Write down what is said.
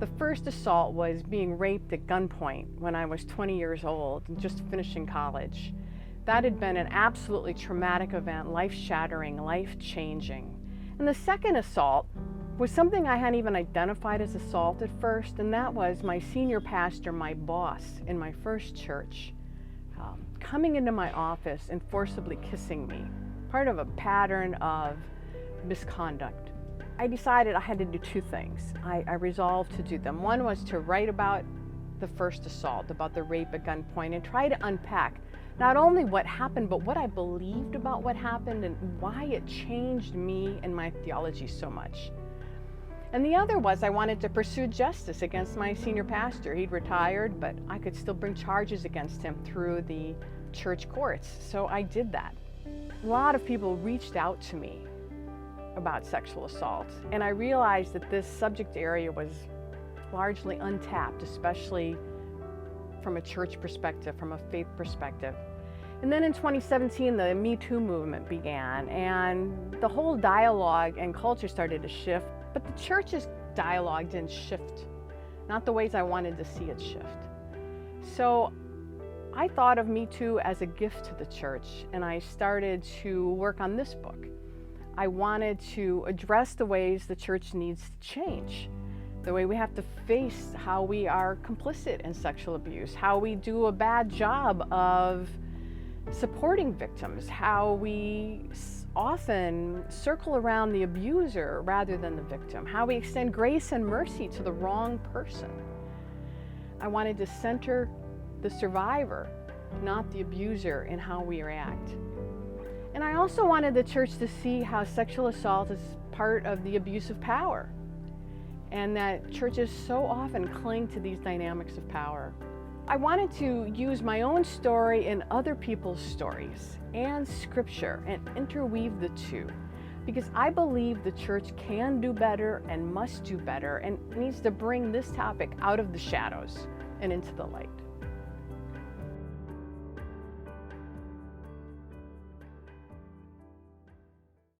The first assault was being raped at gunpoint when I was 20 years old and just finishing college. That had been an absolutely traumatic event, life-shattering, life-changing. And the second assault was something I hadn't even identified as assault at first, and that was my senior pastor, my boss in my first church, coming into my office and forcibly kissing me, part of a pattern of misconduct. I decided I had to do two things. I resolved to do them. One was to write about the first assault, about the rape at gunpoint, and try to unpack not only what happened, but what I believed about what happened and why it changed me and my theology so much. And the other was I wanted to pursue justice against my senior pastor. He'd retired, but I could still bring charges against him through the church courts. So I did that. A lot of people reached out to me about sexual assault, and I realized that this subject area was largely untapped, especially from a church perspective, from a faith perspective. And then in 2017, the Me Too movement began, and the whole dialogue and culture started to shift, but the church's dialogue didn't shift, not the ways I wanted to see it shift. So I thought of Me Too as a gift to the church, and I started to work on this book. I wanted to address the ways the church needs to change, the way we have to face how we are complicit in sexual abuse, how we do a bad job of supporting victims, how we often circle around the abuser rather than the victim, how we extend grace and mercy to the wrong person. I wanted to center the survivor, not the abuser, in how we react. And I also wanted the church to see how sexual assault is part of the abuse of power, and that churches so often cling to these dynamics of power. I wanted to use my own story and other people's stories and scripture and interweave the two, because I believe the church can do better and must do better and needs to bring this topic out of the shadows and into the light.